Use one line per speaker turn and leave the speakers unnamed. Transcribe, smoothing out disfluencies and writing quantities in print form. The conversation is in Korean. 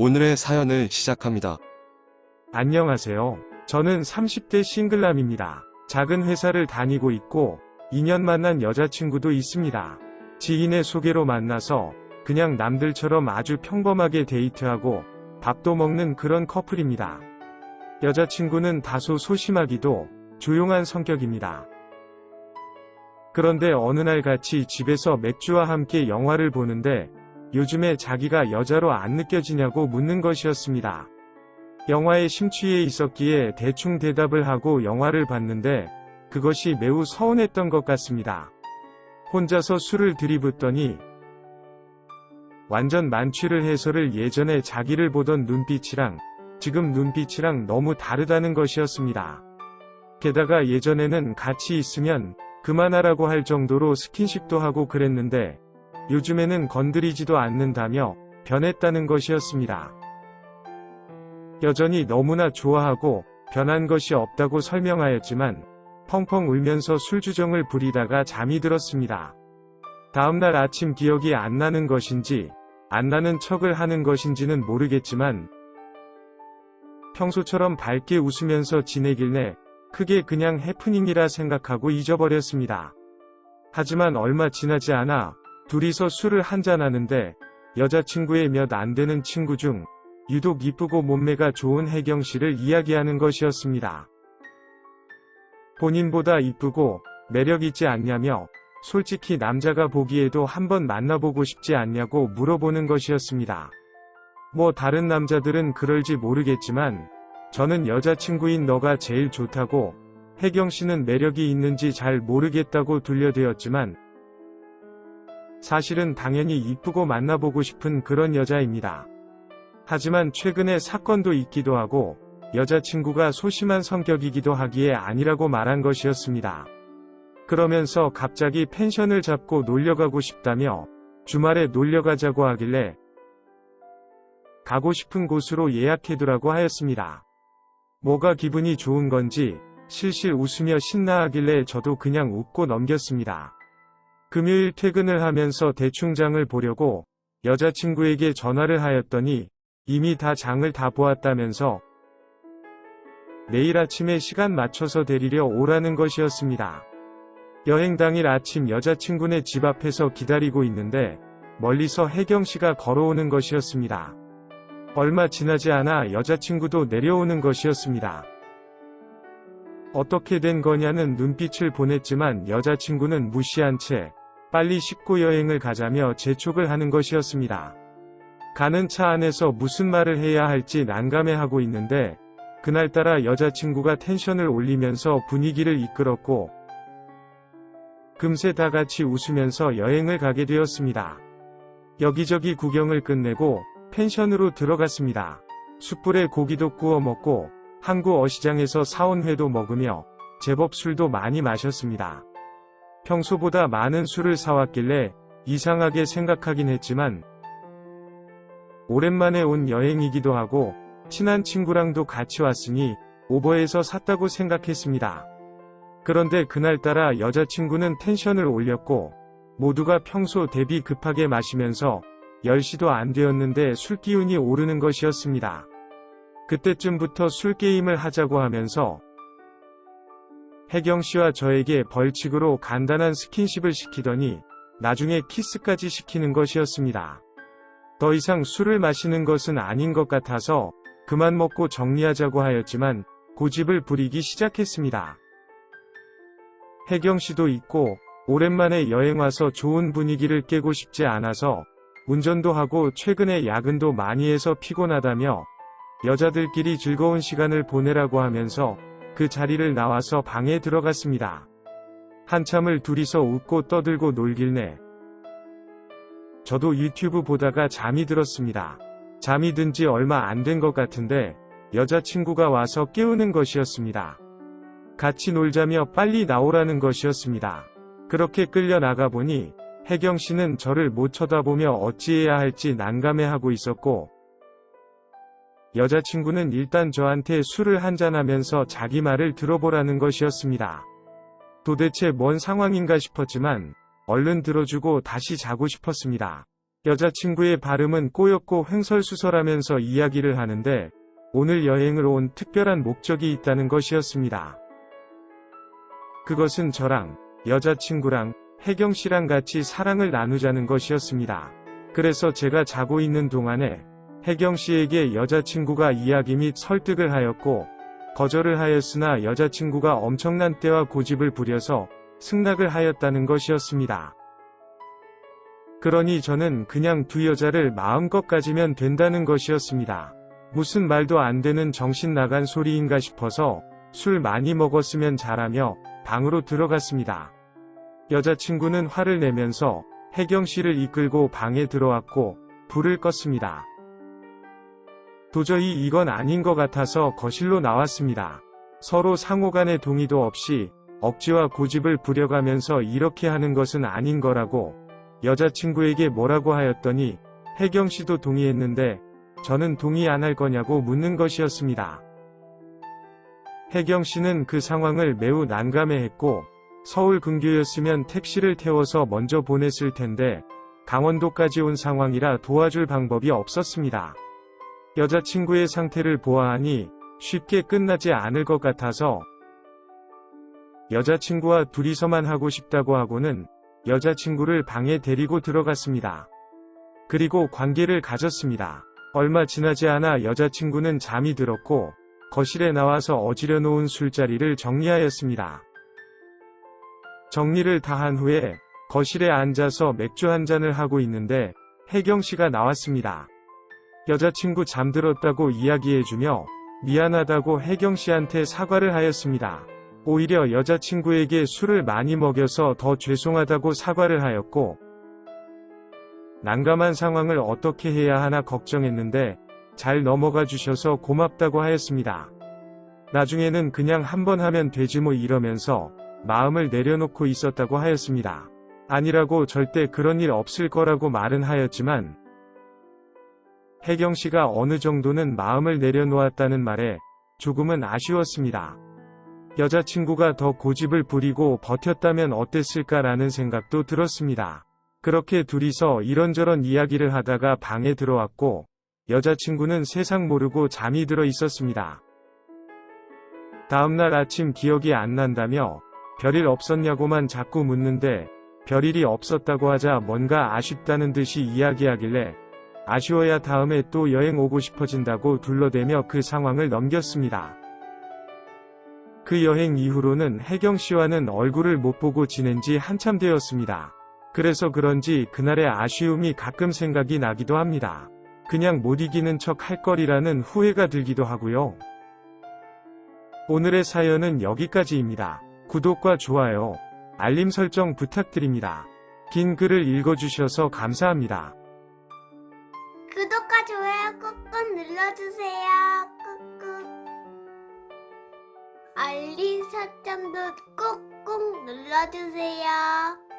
오늘의 사연을 시작합니다.
안녕하세요. 저는 30대 싱글남입니다. 작은 회사를 다니고 있고 2년 만난 여자친구도 있습니다. 지인의 소개로 만나서 그냥 남들처럼 아주 평범하게 데이트하고 밥도 먹는 그런 커플입니다. 여자친구는 다소 소심하기도 조용한 성격입니다. 그런데 어느 날 같이 집에서 맥주와 함께 영화를 보는데 요즘에 자기가 여자로 안 느껴지냐고 묻는 것이었습니다. 영화에 심취해 있었기에 대충 대답을 하고 영화를 봤는데 그것이 매우 서운했던 것 같습니다. 혼자서 술을 들이붓더니 완전 만취를 해서를 예전에 자기를 보던 눈빛이랑 지금 눈빛이랑 너무 다르다는 것이었습니다. 게다가 예전에는 같이 있으면 그만하라고 할 정도로 스킨십도 하고 그랬는데 요즘에는 건드리지도 않는다며 변했다는 것이었습니다. 여전히 너무나 좋아하고 변한 것이 없다고 설명하였지만 펑펑 울면서 술주정을 부리다가 잠이 들었습니다. 다음날 아침 기억이 안 나는 것인지 안 나는 척을 하는 것인지는 모르겠지만 평소처럼 밝게 웃으면서 지내길래 크게 그냥 해프닝이라 생각하고 잊어버렸습니다. 하지만 얼마 지나지 않아 둘이서 술을 한잔하는데 여자친구의 몇 안 되는 친구 중 유독 이쁘고 몸매가 좋은 혜경씨를 이야기하는 것이었습니다. 본인보다 이쁘고 매력있지 않냐며 솔직히 남자가 보기에도 한번 만나보고 싶지 않냐고 물어보는 것이었습니다. 뭐 다른 남자들은 그럴지 모르겠지만 저는 여자친구인 너가 제일 좋다고 혜경씨는 매력이 있는지 잘 모르겠다고 둘려대었지만 사실은 당연히 이쁘고 만나보고 싶은 그런 여자입니다. 하지만 최근에 사건도 있기도 하고 여자친구가 소심한 성격이기도 하기에 아니라고 말한 것이었습니다. 그러면서 갑자기 펜션을 잡고 놀러가고 싶다며 주말에 놀러가자고 하길래 가고 싶은 곳으로 예약해두라고 하였습니다. 뭐가 기분이 좋은 건지 실실 웃으며 신나하길래 저도 그냥 웃고 넘겼습니다. 금요일 퇴근을 하면서 대충 장을 보려고 여자친구에게 전화를 하였더니 이미 다 장을 다 보았다면서 내일 아침에 시간 맞춰서 데리러 오라는 것이었습니다. 여행 당일 아침 여자친구네 집 앞에서 기다리고 있는데 멀리서 혜경씨가 걸어오는 것이었습니다. 얼마 지나지 않아 여자친구도 내려오는 것이었습니다. 어떻게 된 거냐는 눈빛을 보냈지만 여자친구는 무시한 채 빨리 씻고 여행을 가자며 재촉을 하는 것이었습니다. 가는 차 안에서 무슨 말을 해야 할지 난감해하고 있는데 그날따라 여자친구가 텐션을 올리면서 분위기를 이끌었고 금세 다 같이 웃으면서 여행을 가게 되었습니다. 여기저기 구경을 끝내고 펜션으로 들어갔습니다. 숯불에 고기도 구워 먹고 항구 어시장에서 사온 회도 먹으며 제법 술도 많이 마셨습니다. 평소보다 많은 술을 사왔길래 이상하게 생각하긴 했지만 오랜만에 온 여행이기도 하고 친한 친구랑도 같이 왔으니 오버해서 샀다고 생각했습니다. 그런데 그날따라 여자친구는 텐션을 올렸고 모두가 평소 대비 급하게 마시면서 10시도 안 되었는데 술기운이 오르는 것이었습니다. 그때쯤부터 술게임을 하자고 하면서 혜경씨와 저에게 벌칙으로 간단한 스킨십을 시키더니 나중에 키스까지 시키는 것이었습니다. 더 이상 술을 마시는 것은 아닌 것 같아서 그만 먹고 정리하자고 하였지만 고집을 부리기 시작했습니다. 혜경씨도 있고 오랜만에 여행 와서 좋은 분위기를 깨고 싶지 않아서 운전도 하고 최근에 야근도 많이 해서 피곤하다며 여자들끼리 즐거운 시간을 보내라고 하면서 그 자리를 나와서 방에 들어갔습니다. 한참을 둘이서 웃고 떠들고 놀길래 저도 유튜브 보다가 잠이 들었습니다. 잠이 든 지 얼마 안 된 것 같은데 여자친구가 와서 깨우는 것이었습니다. 같이 놀자며 빨리 나오라는 것이었습니다. 그렇게 끌려 나가보니 혜경씨는 저를 못 쳐다보며 어찌해야 할지 난감해하고 있었고 여자친구는 일단 저한테 술을 한잔하면서 자기 말을 들어보라는 것이었습니다. 도대체 뭔 상황인가 싶었지만 얼른 들어주고 다시 자고 싶었습니다. 여자친구의 발음은 꼬였고 횡설수설하면서 이야기를 하는데 오늘 여행을 온 특별한 목적이 있다는 것이었습니다. 그것은 저랑 여자친구랑 혜경씨랑 같이 사랑을 나누자는 것이었습니다. 그래서 제가 자고 있는 동안에 혜경씨에게 여자친구가 이야기 및 설득을 하였고 거절을 하였으나 여자친구가 엄청난 때와 고집을 부려서 승낙을 하였다는 것이었습니다. 그러니 저는 그냥 두 여자를 마음껏 가지면 된다는 것이었습니다. 무슨 말도 안 되는 정신 나간 소리인가 싶어서 술 많이 먹었으면 잘하며 방으로 들어갔습니다. 여자친구는 화를 내면서 혜경씨를 이끌고 방에 들어왔고 불을 껐습니다. 도저히 이건 아닌 것 같아서 거실로 나왔습니다. 서로 상호간의 동의도 없이 억지와 고집을 부려가면서 이렇게 하는 것은 아닌 거라고 여자친구에게 뭐라고 하였더니 혜경씨도 동의했는데 저는 동의 안 할 거냐고 묻는 것이었습니다. 혜경씨는 그 상황을 매우 난감해했고 서울 근교였으면 택시를 태워서 먼저 보냈을 텐데 강원도까지 온 상황이라 도와줄 방법이 없었습니다. 여자친구의 상태를 보아하니 쉽게 끝나지 않을 것 같아서 여자친구와 둘이서만 하고 싶다고 하고는 여자친구를 방에 데리고 들어갔습니다. 그리고 관계를 가졌습니다. 얼마 지나지 않아 여자친구는 잠이 들었고 거실에 나와서 어지러 놓은 술자리를 정리하였습니다. 정리를 다 한 후에 거실에 앉아서 맥주 한 잔을 하고 있는데 혜경씨가 나왔습니다. 여자친구 잠들었다고 이야기해주며 미안하다고 혜경씨한테 사과를 하였습니다. 오히려 여자친구에게 술을 많이 먹여서 더 죄송하다고 사과를 하였고 난감한 상황을 어떻게 해야 하나 걱정했는데 잘 넘어가 주셔서 고맙다고 하였습니다. 나중에는 그냥 한번 하면 되지 뭐 이러면서 마음을 내려놓고 있었다고 하였습니다. 아니라고 절대 그런 일 없을 거라고 말은 하였지만 혜경씨가 어느 정도는 마음을 내려놓았다는 말에 조금은 아쉬웠습니다. 여자친구가 더 고집을 부리고 버텼다면 어땠을까라는 생각도 들었습니다. 그렇게 둘이서 이런저런 이야기를 하다가 방에 들어왔고 여자친구는 세상 모르고 잠이 들어 있었습니다. 다음날 아침 기억이 안 난다며 별일 없었냐고만 자꾸 묻는데 별일이 없었다고 하자 뭔가 아쉽다는 듯이 이야기하길래 아쉬워야 다음에 또 여행 오고 싶어진다고 둘러대며 그 상황을 넘겼습니다. 그 여행 이후로는 혜경씨와는 얼굴을 못 보고 지낸 지 한참 되었습니다. 그래서 그런지 그날의 아쉬움이 가끔 생각이 나기도 합니다. 그냥 못 이기는 척 할 거리라는 후회가 들기도 하고요. 오늘의 사연은 여기까지입니다. 구독과 좋아요, 알림 설정 부탁드립니다. 긴 글을 읽어주셔서 감사합니다.
구독과 좋아요 꾹꾹 눌러주세요. 꾹꾹. 알림 설정도 꾹꾹 눌러주세요.